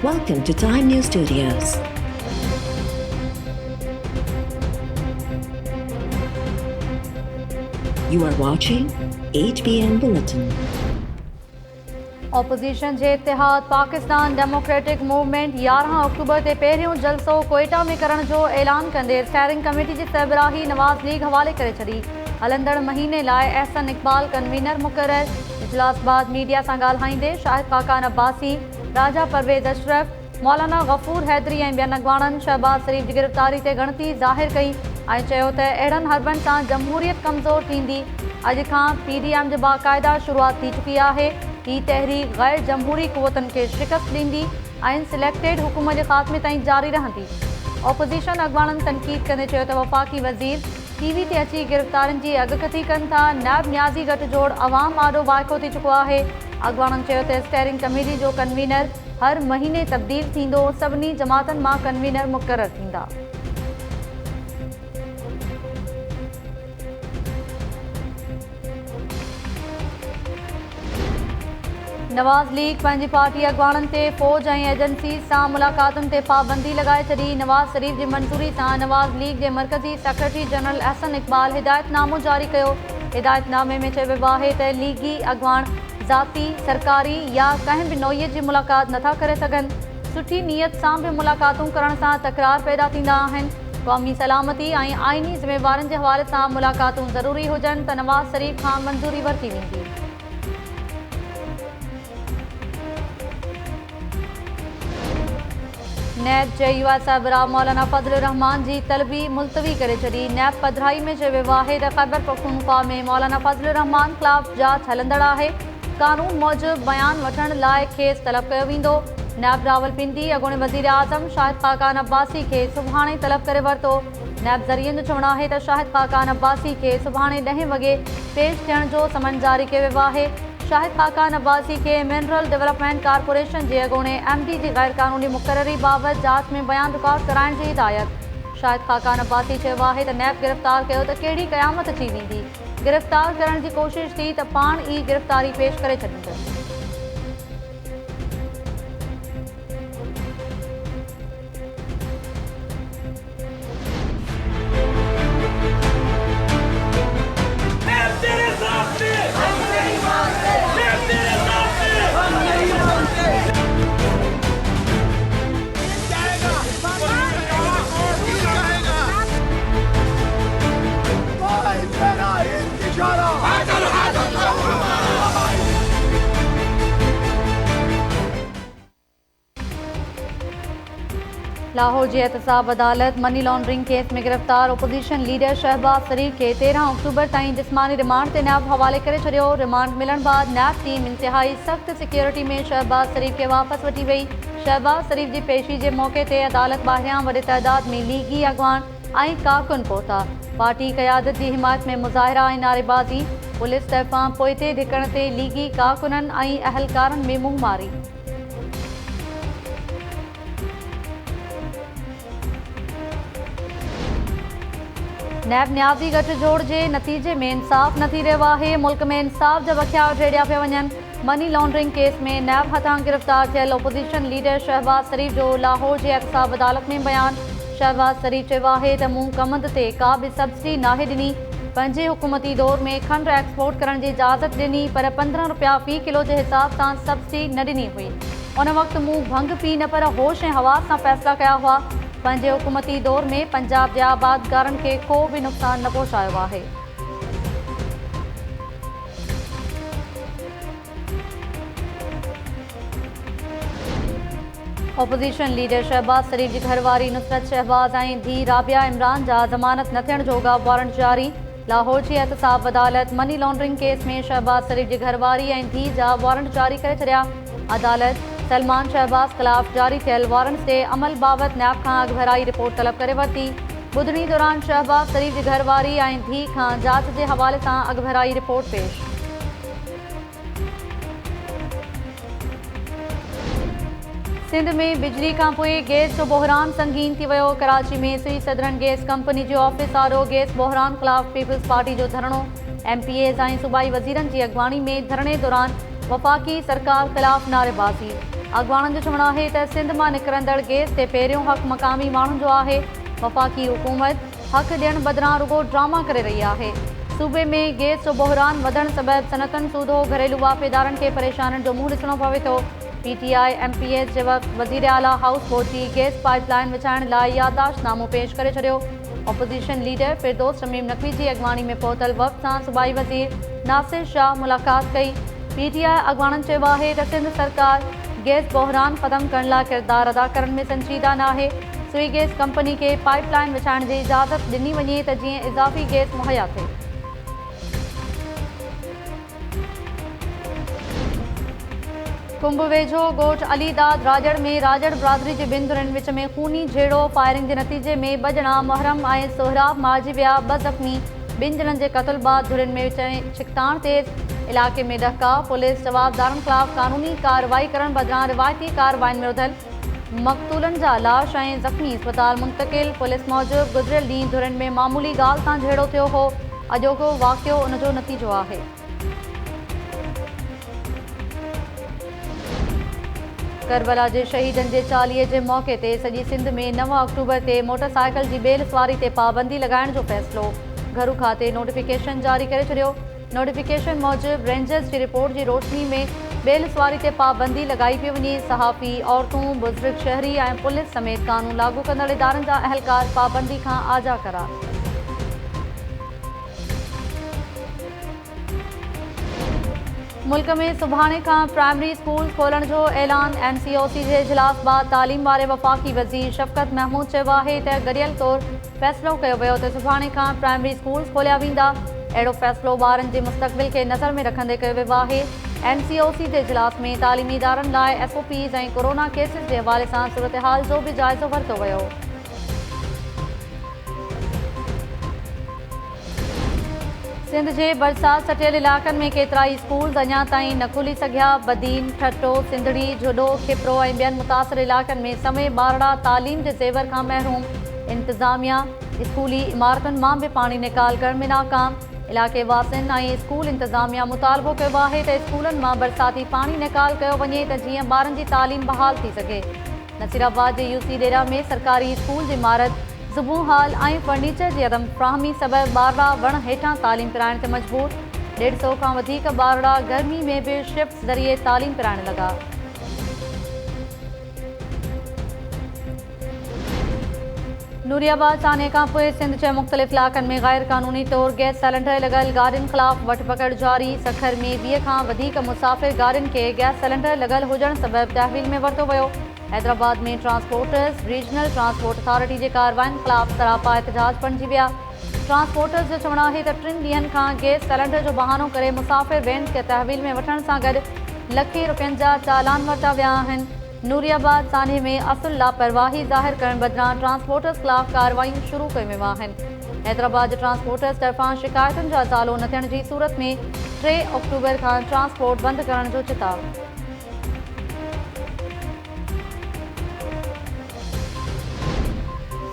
Welcome to Time News Studios. You are watching 8 p.m. Bulletin. Opposition J Etihad Pakistan democratic movement 11 अक्टूबर ते पहिरियों जलसो कोयटा में करण जो ऐलान कंदे स्टेयरिंग कमेटी जी सरबराही नवाज़ लीग हवाले करे छॾी। हलंदड़ महीने लाइ अहसन इक़बाल कन्वीनर मुक़रर। इजलास बाद मीडिया सां ॻाल्हाईंदे शाहिद खाकान अब्बासी, राजा परवेज़ अशरफ, मौलाना गफ़ूर हैदरी ऐं ॿियनि अॻवाननि शहबाज शरीफ़ जी गिरफ़्तारी ते ॻणती ज़ाहिर कई ऐं चयो त अहिड़नि हरबनि सां जमहूरियत कमज़ोर थींदी। अॼु खां PDM जी बाक़ाइदा शुरूआत थी चुकी आहे। ही तहरीक गैर जमहूरी क़ुव्वतनि खे शिकस्त ॾींदी ऐं सिलेक्टेड हुकूमत जे ख़ात्मे ताईं जारी रहंदी। ऑपोजिशन अॻवाननि तनक़ीद कंदे चयो त वफ़ाक़ी वज़ीर TV ते अची गिरफ़्तारियुनि जी अॻकथी कनि था। नैब न्याज़ी गठजोड़ अवाम आॾो वाइको थी चुको आहे। अॻवाननि चयो त स्टेयरिंग कमेटी जो कन्वीनर हर महीने तब्दील थींदो। सभिनी जमातनि मां कन्वीनर मुक़रर थींदा। नवाज़ लीग पंहिंजी पार्टी अॻवाननि ते फ़ौज ऐं एजेंसी सां मुलाक़ातुनि ते पाबंदी लॻाए छॾी। नवाज़ शरीफ़ जी मंज़ूरी सां नवाज़ लीग जे मरकज़ी सेक्रेटरी जनरल अहसन इक़बाल हिदायतनामो जारी कयो। हिदायतनामे में चयो वियो आहे त लीगी अॻवान ज़ाती, सरकारी या कंहिं बि नौईअ जी मुलाक़ात नथा करे सघनि। सुठी नीयत सां बि मुलाक़ातूं करण सां तकरार पैदा थींदा आहिनि। क़ौमी सलामती ऐं आइनी ज़िम्मेवारनि जे हवाले सां मुलाक़ातूं ज़रूरी हुजनि त नवाज़ शरीफ़ खां मंज़ूरी वरिती वेंदी। नैब जे UI सरबराह मौलाना फज़लुर रहमान जी तलबी मुलतवी करे छॾी। नैब पधराई में चयो वियो आहे त ख़ैबर पख्तूनख्वा में मौलाना फज़लुर रहमान ख़िलाफ़ जांच हलंदड़ आहे। कानून मूजिबि बयान वठण लाइ खेसि तलब कयो वेंदो। नैब रावलपिंडी अॻूणे वज़ीर आज़म शाहिद खाकान अब्बासी खे सुभाणे तलब करे वरितो। नैब ज़रियनि जो चवणु आहे त शाहिद खाकान अब्बासी खे सुभाणे 10 वॻे पेश थियण जो समन जारी कयो वियो आहे। शाहिद खाकान अब्बासी खे मिनरल डेवलपमेंट कारपोरेशन जे अॻूणे MD जी गैर क़ानूनी मुक़ररी बाबति जांच में बयान रिकॉर्ड कराइण जी हिदायत। शाहिद खाकान अब्बासी चयो आहे त नैब गिरफ़्तार कयो त कहिड़ी क़यामत अची वेंदी। गिरफ़्तार करण जी कोशिश थी त पाण ई गिरफ़्तारी पेश करे छॾींदसि। लाहौर जी एहतसाब अदालत मनी लॉन्ड्रिंग केस में गिरफ़्तार ओपोजिशन लीडर शहबाज शरीफ़ खे 13 अक्टूबर ताईं जिस्मानी रिमांड ते नैब हवाले करे छॾियो। रिमांड मिलण बाद नैब टीम इंतिहाई सख़्त सिक्योरिटी में शहबाज शरीफ़ खे वापसि वठी वई। शहबाज शरीफ़ जी पेशी जे मौक़े ते अदालत ॿाहिरियां वॾे तइदाद में लीगी अॻवान ऐं कारकुन पहुता। पार्टी क़यादत जी हिमायत में मुज़ाहिरा ऐं नारेबाज़ी। पुलिस तरफ़ां पोइते धिकण ते लीगी कारकुननि ऐं अहलकारनि में मुंहमारी। नैब न्याज़ी गठजोड़ जे नतीजे में इंसाफ़ न थी रहियो आहे। मुल्क में इंसाफ़ जा वखिया उठेड़िया पिया वञनि। मनी लॉन्ड्रिंग केस में नैब हथां गिरफ़्तार थियल ओपोजिशन लीडर शहबाज शरीफ़ जो लाहौर जी एहतसाब अदालत में बयान। शहबाज शरीफ़ चयो आहे त मूं कमंद ते का बि सब्सिडी नाहे ॾिनी। पंहिंजे हुकूमती दौर में खंड एक्सपोर्ट करण जी इजाज़त ॾिनी पर 15 रुपया फ़ी किलो जे हिसाब सां सब्सिडी न ॾिनी हुई। उन वक़्तु मूं भंग पी न पर होश ऐं हवास सां फ़ैसिला कया हुआ। पंहिंजे हुकूमती दौर में पंजाब जे आबादगारनि खे को बि नुक़सान न पहुचायो आहे। ओपोजिशन लीडर शहबाज शरीफ़ जी घरवारी नुसरत शहबाज ऐं धीउ राबिया इमरान जा ज़मानत न थियण जोगा वारंट जारी। लाहौर जी एहतसाब अदालत मनी लॉन्ड्रिंग केस में शहबाज शरीफ़ जी घरवारी ऐं धीउ जा वारंट जारी करे छॾिया। अदालत सलमान शहबाज ख़िलाफ़ जारी थियल वारंट्स ते अमल बाबति नैब खां अॻभराई रिपोर्ट तलब करे वरिती। ॿुधणी दौरान शहबाज शरीफ़ जी घरवारी ऐं धीउ खां जांच जे हवाले सां अॻभराई रिपोर्ट पेश। सिंध में बिजली खां पोइ गैस जो बहरान संगीन थी वियो। कराची में सुई सदरन गैस कंपनी जो ऑफिस आरो गैस बहरान ख़िलाफ़ पीपल्स पार्टी जो धरणो। MPAs ऐं सूबाई वज़ीरनि जी अॻवानी में धरणे दौरान वफ़ाक़ी सरकार ख़िलाफ़ नारेबाज़ी। अॻवाणनि जो चवणु आहे त सिंध मां निकिरंदड़ गैस ते पहिरियों हक़ मक़ामी माण्हुनि जो आहे। वफ़ाक़ी हुकूमत हक़ ॾियण बदिरां रुगो ड्रामा करे रही आहे। सूबे में गैस जो बहिरान वधण सबबि सनतनि सूधो घरेलू वाफ़ेदारनि खे परेशानियुनि जो मुंहुं ॾिसणो पवे थो। PTI MPS जे वक़्तु वज़ीर आला हाउस पहुची गैस पाइपलाइन विछाइण लाइ याददाश्तनामो पेश करे छॾियो। ऑपोज़िशन लीडर फिरदौस शमीम नक़वी जी अॻवानी में पहुतल वफ़्द सां सूबाई वज़ीर नासिर शाह मुलाक़ात कई। PTI अॻवाननि चयो आहे त सिंध सरकार गैस बहिरान ख़तमु करण लाइ किरदारु अदा करण में संजीदा नाहे। सुई गैस कंपनी खे पाइपलाइन विछाइण जी इजाज़त ॾिनी वञे त जीअं इज़ाफ़ी गैस मुहैया थिए। कुंभ वेझो ॻोठ अलीदाद राजड़ में राजड़ बिरादरी जे ॿिनि धुरनि विच में खूनी झेड़ो फायरिंग जे नतीजे में 2 ॼणा मुहर्रम ऐं सोहराब मारिजी विया। 2 ज़ख़्मी। 2 ॼणनि जे क़त्ल बाद धुरनि में छिकताण तेज़। इलाइक़े में ॾका। पुलिस जवाबदारनि ख़िलाफ़ क़ानूनी कार्रवाई करण बदिरां रिवायती कार्रवाइनि में रुधल। मक़तूलनि जा लाश ऐं ज़ख़्मी अस्पताल मुंतक़िल। पुलिस मूजिबि गुज़िरियल ॾींहुं धुरनि में मामूली ॻाल्हि तां झेड़ो थियो हो। अॼोको वाक़ियो उन जो नतीजो आहे। करबला जे शहीदनि जे चालीहे जे मौक़े ते सॼी सिंध में 9 अक्टूबर ते मोटरसाइकिल जी बेल सवारी ते पाबंदी लॻाइण जो फ़ैसिलो। घरू खाते नोटिफिकेशन जारी करे छॾियो। नोटिफिकेशन मूजिबि रेंजर्स जी रिपोर्ट जी रोशनी में बेल सवारी ते पाबंदी लॻाई पई वञे। सहाफ़ी, औरतूं, बुज़ुर्ग शहरी ऐं पुलिस समेत क़ानून लागू कंदड़ इदारनि जा अहलकार पाबंदी खां आज़ा करार। मुल्क में सुभाणे खां प्राइमरी स्कूल खोलण जो ऐलान। MCOC जे इजलास बाद तालीम वारे वफ़ाक़ी वज़ीर शफ़क़त महमूद चयो आहे त गॾियल तौर फ़ैसिलो कयो वियो त सुभाणे खां प्राइमरी स्कूल खोलिया वेंदा। अहिड़ो फ़ैसिलो ॿारनि जे मुस्तक़बिल खे नज़र में रखंदे कयो वियो आहे। MCOC जे इजलास में तालीमी इदारनि लाइ SOPs ऐं कोरोना केसिस जे हवाले सां सूरतहाल जो बि जाइज़ो वरितो वियो। सिंध जे बरसात सटियल इलाइक़नि में केतिराई स्कूल अञा ताईं न खुली सघिया। बदीन, ठट्टो, सिंधड़ी, झुडो, खिपरो ऐं ॿियनि मुतासिर इलाइक़नि में समय ॿारड़ा तालीम जे ज़ेवर खां महरूम। इंतिज़ामिया स्कूली इमारतुनि मां बि पाणी निकाल करण में नाकाम। इलाइक़े वासियुनि ऐं स्कूल इंतिज़ामिया मुतालबो कयो आहे त स्कूलनि मां बरसाती पाणी निकाल कयो वञे त जीअं ॿारनि जी तालीम बहाल थी सघे। नसीराबाद जे UC डेरा में सरकारी स्कूल जी इमारत ज़ुबू हाल ऐं फर्नीचर जी अदम फ़राहमी सबबि ॿारड़ा वण हेठां तालीम पिराइण ते मजबूर। 150 खां वधीक ॿारड़ा गर्मी में बि शिफ्ट ज़रिए तालीम पिराइण लॻा। नूरियाबाद थाने खां पोइ सिंध जे मुख़्तलिफ़ इलाइक़नि में गैर क़ानूनी तौर गैस सिलेंडर लॻल गाॾियुनि ख़िलाफ़ वठ पकड़ जारी। सखर में 20 खां वधीक मुसाफ़िर गाॾियुनि खे गैस सिलेंडर लॻल हुजण सबबि तहवील में वरितो वियो। हैदराबाद में ट्रांसपोर्टर्स रीजनल ट्रांसपोर्ट अथॉरिटी जे कार्रवाइनि ख़िलाफ़ सरापा एहतजाज बणिजी विया। ट्रांसपोर्टर्स जो चवणु आहे त 3 ॾींहनि खां गैस सिलेंडर जो बहानो करे मुसाफ़िर वैन खे तहवील में वठण सां गॾु लखें रुपयनि जा चालान वरिता विया आहिनि। नूरियाबाद थाने में असुल लापरवाही ज़ाहिर करण बदिरां ट्रांसपोर्टर्स ख़िलाफ़ कार्रवाइयूं शुरू कयूं वियूं आहिनि। हैदराबाद जे ट्रांसपोर्टर्स तरफ़ां शिकायतुनि जा इज़ालो न थियण जी सूरत में 3 अक्टूबर खां ट्रांसपोर्ट बंदि करण जो चिताव।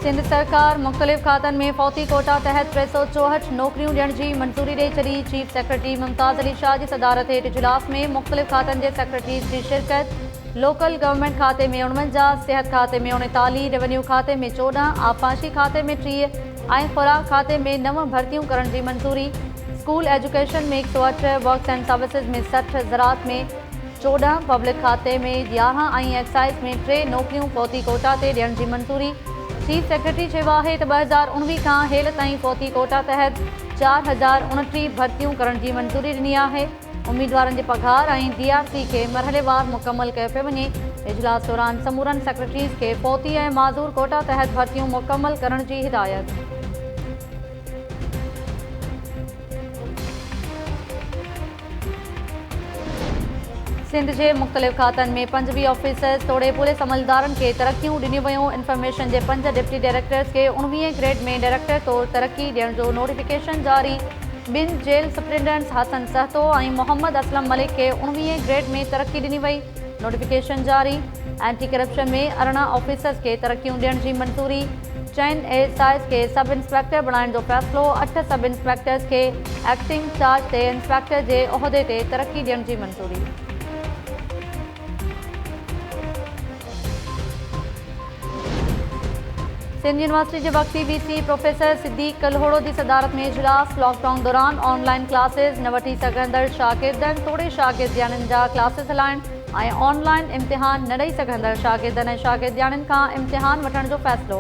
सिंध सरकार मुख़्तलिफ़ खातनि में फ़ौती कोटा तहत 364 नौकरियूं ॾियण जी मंज़ूरी ॾेई छॾी। चीफ सेक्रेटरी मुमताज़ अली शाह जी सदारत हेठि इजलास में मुख़्तलिफ़ खातनि जे सेक्रेटरीज़ जी शिरकत। लोकल गवर्नमेंट खाते में 49, सिहत खाते में 39, रेवेन्यू खाते में 14, आबपाशी खाते में 30 ऐं खुराक खाते में 9 भर्तियूं करण जी मंज़ूरी। स्कूल एजुकेशन में 108, वर्क्स एंड सर्विसिज में 60, ज़राअत में 14, पब्लिक खाते में 11 ऐं एक्साइज़ में 3 नौकरियूं फ़ौती कोटा ते ॾियण जी मंज़ूरी। चीफ सेक्रेटरी चयो आहे त 2019 खां हेल ताईं फ़ौती कोटा तहत 4029 भर्तियूं करण जी मंज़ूरी ॾिनी आहे। उम्मीदवारनि जे पघार ऐं DRC खे मरहलेवार मुकमल कयो पियो वञे। इजलास दौरान समूरनि सेक्रेटरीज़ खे फ़ौती ऐं माज़ूर कोटा तहत भर्तियूं मुकमल करण जी हिदायत। सिंध जे मुख़्तलिफ़ खातनि में 5 ऑफिसर्स तोड़े पुलिस अमलदारनि खे तरक़ियूं ॾिनियूं वयूं। इंफॉर्मेशन जे 5 डिप्टी डायरेक्टर्स खे 19 ग्रेड में डायरेक्टर तौरु तरक़ी ॾियण जो नोटिफिकेशन जारी। 2 जेल सुप्रिंटेंडेंट्स हसन सहतो ऐं मोहम्मद असलम मलिक खे 19 ग्रेड में तरक़ी ॾिनी वई। नोटिफिकेशन जारी। एंटी करप्शन में 18 ऑफिसर्स खे तरक़ियूं ॾियण जी मंज़ूरी। 4 ASIs खे सब इंस्पेक्टर बणाइण जो फ़ैसिलो। 8 सब इंस्पेक्टर्स खे एक्टिंग चार्ज ते इंस्पेक्टर जे उहिदे ते तरक़ी ॾियण जी मंज़ूरी। सिंध यूनिवर्सिटी के वक्ती वीसी प्रोफेसर सिद्दीक कलहोड़ो की सदारत में इजलास। लॉकडाउन दौरान ऑनलाइन क्लासेस न वठी सघंदड़ शागिर्दनि तोड़े शागिर्दियाणियुनि जा क्लासेस हलाइण ऐं ऑनलाइन इम्तिहान न ॾेई सघंदड़ शागिर्दनि ऐं शागिर्दियाणियुनि खां इम्तिहान वठण जो फ़ैसिलो।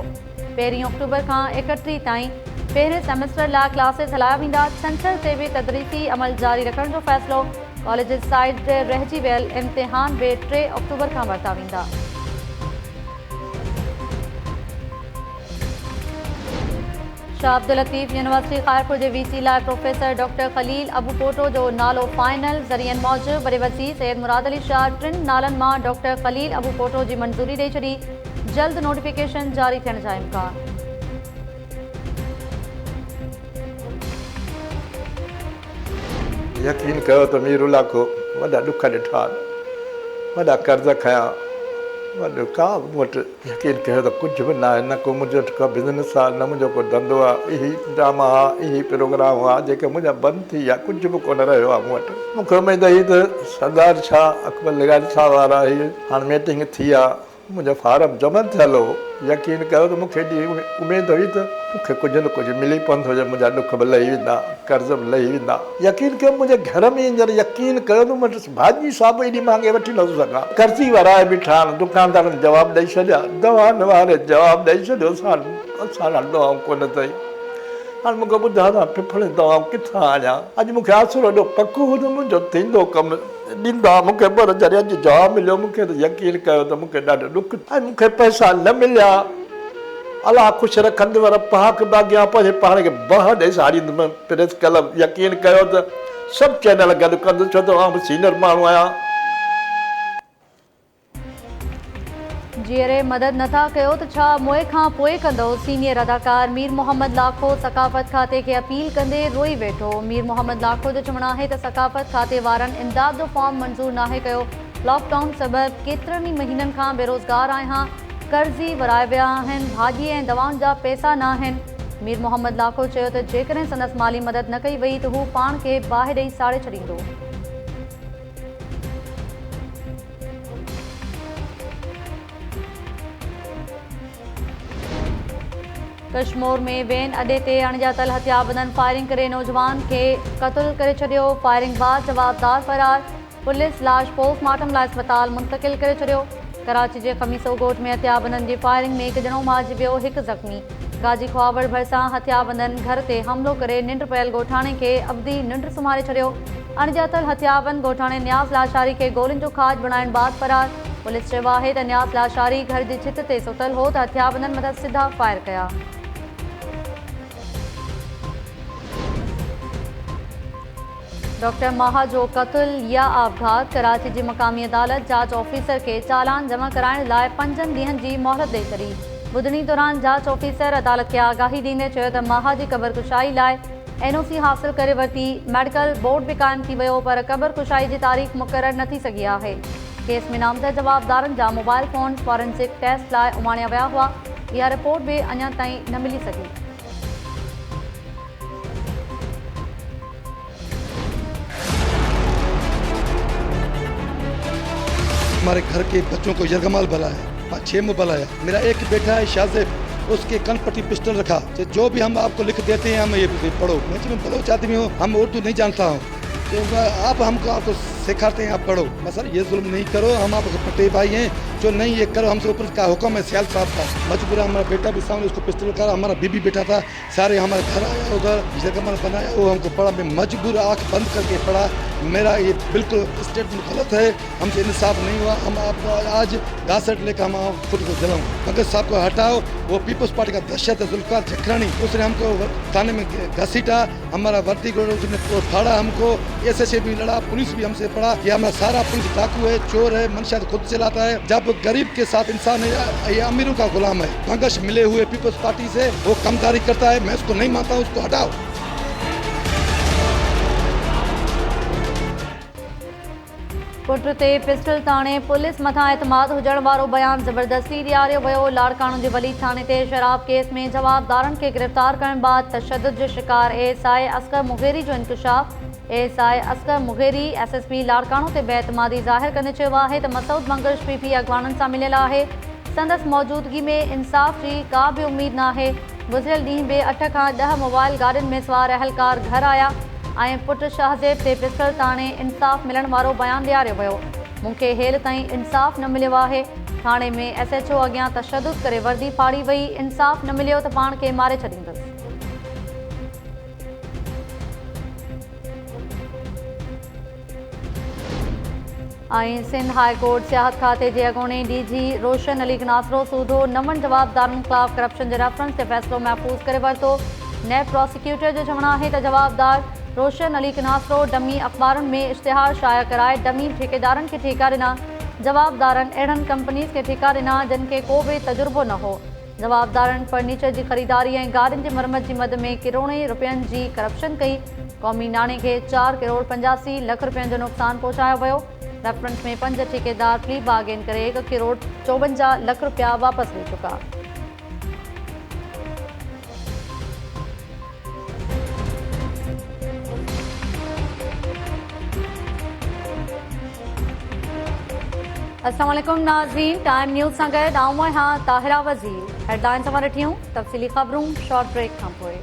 1 अक्टूबर खां 31 ताईं पहिरें सेमेस्टर लाइ क्लासेस हलाया वेंदा। छंछर ते बि तदरीसी अमल जारी रखण जो फ़ैसिलो। कॉलेज साइड रहिजी वियल इम्तिहान बि 3 अक्टूबर खां वरिता वेंदा। शाह अब्दुल लतीफ़ यूनिवर्सिटी खायरपुर के वीसी लाइ प्रोफेसर डॉक्टर खलील अबू पोटो जो नालो फाइनल। ज़रियन मौजूद वॾे वज़ीर सैयद मुराद अली शाह 3 नालनि मां डॉक्टर खलील अबू पोटो की मंजूरी ॾेई छॾी। जल्द नोटिफिकेशन जारी थियण जा इम्कान। यकीन कयो त मीरुल्ला को वॾा ॾुख ॾिठा, वॾा कर्ज़ खया, वॾो का वटि यकीन कयो त कुझु बि न आहे। न को मुंहिंजो को बिज़नेस आहे, न मुंहिंजो को धंधो आहे। इही ड्रामा आहे, इही प्रोग्राम हुआ जेके मुंहिंजा बंदि थी विया। कुझु बि कोन रहियो आहे मूं वटि। मूंखे उमेदु हुई त सरदार शाह अकबर लगान शाह वारा हीअ हाणे मीटिंग थी आहे, मुंहिंजो फार्म जमा थियल हो। यकीन कयो त मूंखे एॾी उमेदु हुई त मूंखे कुझु न कुझु मिली पवंदो जो मुंहिंजा ॾुख बि लही वेंदा, कर्ज़ बि लही वेंदा। यकीन कयो मुंहिंजे घर में हींअर यकीन कयो त मां भाॼी साबु एॾी महांगे वठी नथो सघां। कर्ज़ी वाराए बीठा आहिनि, दुकानदारनि जवाबु ॾेई छॾिया, दवा वारे जवाबु ॾेई छॾियो, असां दवाऊं कोन अथई। हाणे मूंखे ॿुधायो त फिफड़ दवाऊं किथां आहियां। अॼु मूंखे आसिरो एॾो पको हो त मुंहिंजो थींदो कमु ॾींदा मूंखे, पर जॾहिं अॼु जवाबु मिलियो मूंखे त यकीन कयो त मूंखे ॾाढो ॾुख। ऐं मूंखे पैसा न मिलिया, अलाह ख़ुशि रखंदो पर पहाक बाॻियां पंहिंजे पाण खे बह ॾेई साड़ींदुमि प्रेस क्लब। यकीन कयो त सभु चैनल गॾु कंदुसि, छो त आउं बि सीनियर माण्हू आहियां। जीअरे मदद नथा कयो त छा मोए खां पोइ कंदो। सीनियर अदाकार मीर मोहम्मद लाखो सकाफ़त खाते खे अपील कंदे रोई वेठो। मीर मोहम्मद लाखो जो चवणु आहे त सकाफ़त खाते वारनि इमदाद जो फॉर्म मंज़ूर नाहे कयो। लॉकडाउन सबबि केतिरनि ई महीननि खां बेरोज़गार आहियां, कर्ज़ी वराए विया आहिनि, भाॼी ऐं दवाउनि जा पैसा न आहिनि। मीर मोहम्मद लाखो चयो त जेकॾहिं संदसि माली मदद न कई वई त हू पाण खे बाहि ॾेई साड़े छॾींदो। कश्मीर में वेन अॾे ते अणॼातल हथियारबंदनि फायरिंग करे नौजवान खे क़त्ल करे छॾियो। फायरिंग बाद जवाबदार फरार। पुलिस लाश पोस्टमार्टम लाइ अस्पताल मुंतक़िल करे छॾियो। कराची जे खमीसो ॻोठ में हथियारबंदनि जी फायरिंग में 1 ॼणो मारिजी वियो, 1 ज़ख़्मी। गाजी ख्वाबड़ भरिसां हथियारबंदनि घर ते हमलो करे निंड पियल ॻोठाणे खे अवधी निंड सुम्हारे छॾियो। अणॼातल हथियारबंद ॻोठाणे न्याज़ लाशारी खे गोलियुनि जो खाज बणाइण बाद फरार। पुलिस चयो आहे त न्याज़ लाशारी घर जी छित ते सुतल हो त हथियारबंदनि मथां सिधा फायर कया। डॉक्टर माहा जो क़त्ल या आपघात। कराची जी मक़ामी अदालत जांच ऑफिसर के चालान जमा कराइण लाइ 5 ॾींहनि जी मोहलत ॾेई छॾी। ॿुधणी दौरान जांच ऑफिसर अदालत खे आगाही ॾींदे चयो त माहा जी क़बरकुशाई लाइ NOC हासिल करे वरिती। मेडिकल बोर्ड बि क़ाइमु थी वियो, पर क़बरकुशाई जी तारीख़ मुक़ररु न थी सघी आहे। केस में नामज़द जवाबदारनि जा मोबाइल फ़ोन फॉरेंसिक टेस्ट लाइ उमाणिया विया हुआ। इहा रिपोर्ट बि अञा ताईं न मिली सघी। हमारे घर के बच्चों को यरगमाल बुलाया, 6 में बुलाया। मेरा एक बेटा है शाजिब, उसके कन पट्टी पिस्टल रखा, जो भी हम आपको लिख देते हैं हम ये पढ़ो। मैं बलोच आदमी हूँ, हम उर्दू नहीं जानता हूँ, तो आप आपको सिखाते हैं आप पढ़ो। मैं सर ये जुल्म नहीं करो, हम आपके पट्टे भाई हैं, जो नहीं ये करो। हमसे ऊपर का हुक्म है सियाल साहब का। मजबूर हमारा बेटा भी सामने उसको पिस्टल कर, हमारा बीबी बेटा था, सारे हमारे घर आया, उधर जगमल बनाया, वो हमको पढ़ा। मैं मजबूर आँख बंद करके पढ़ा। मेरा ये बिल्कुल स्टेटमेंट गलत है, हमसे इंसाफ नहीं हुआ। हम आपको आज घासट लेकर हम खुद को जलाऊँ। मगर साहब को हटाओ, वो पीपल्स पार्टी का दहशत है जुल्फ़िकार जखरानी, उसने हमको थाने में घसीटा, हमारा वर्दी को उसने फाड़ा हमको। SSA भी लड़ा, पुलिस भी हमसे पड़ा। ये हमारा सारा पुलिस डाकू है, चोर है, मंशा खुद चलाता है। जब गरीब के साथ इंसान है, ये अमीरों का गुलाम है। भंगश मिले हुए पीपल्स पार्टी से वो कमदारी करता है, मैं उसको नहीं मानता हूँ, उसको हटाओ। पुट ते पिस्टल ताणे पुलिस मथां एतमाद हुजण वारो बयान ज़बरदस्ती ॾियारियो वियो। लाड़काणो जे वली थाणे ते शराब केस में जवाबदारनि खे गिरफ़्तार करण बाद तशद्दुद जो शिकार ASI असगर मुगेरी जो इंकशाफ। ASI Asghar Mugeri SSP Larkana ते बेएतमादी ज़ाहिर कंदे चयो आहे त मसूद मंगश PP अॻवाननि सां मिलियल आहे। संदसि मौजूदगी में इंसाफ़ जी का भी उम्मीद ना है। गुज़िरियल ॾींहुं बि 8 खां 10 मोबाइल गाॾियुनि में सवार अहलकार घर आया ऐं पुट शाहज़ेब ते पिस्तल ताणे इंसाफ़ मिलण वारो बयानु ॾियारियो वियो। मूंखे हेल ताईं इंसाफ़ न मिलियो आहे। थाणे में SHO अॻियां तशदुद करे वर्दी फाड़ी वई। इंसाफ़ न मिलियो त पाण खे मारे छॾींदुसि। ऐं सिंध हाई कोर्ट सियाहत खाते जे अॻूणे DG रोशन अली नासरो सूदो 9 जवाबदारनि ख़िलाफ़ करप्शन जे रेफरेंस ते फ़ैसिलो महफ़ूज़ करे वरितो। नैब प्रोसिक्यूटर जो चवणु आहे त जवाबदार रोशन अली नासरो डमी अख़बारुनि में इश्तिहार शाया कराए डमी ठेकेदारनि खे ठेका ॾिना। जवाबदारनि अहिड़नि कंपनीज़ खे ठेका ॾिना जिन खे को बि तजुर्बो न हो। जवाबदारनि फर्नीचर जी ख़रीदारी ऐं गाॾियुनि जी मरम्मत जी मद में किरोड़े रुपयनि जी करप्शन कई। क़ौमी नाणे खे 4 करोड़ 85 लख रुपयनि जो नुक़सानु पहुचायो वियो। रेफरेंस में 5 ठेकेदार प्ली बार्गेन करे 1 करोड़ 54 लख रुपया वापस ले चुका। अस्सलाम वालेकुम नाज़रीन, टाइम न्यूज़ सां गॾु आऊं आहियां ताहिरा वज़ीर। हेडलाइंस असां ॾिठियूं, तफ़सीली ख़बरूं शॉर्ट ब्रेक खां पोइ।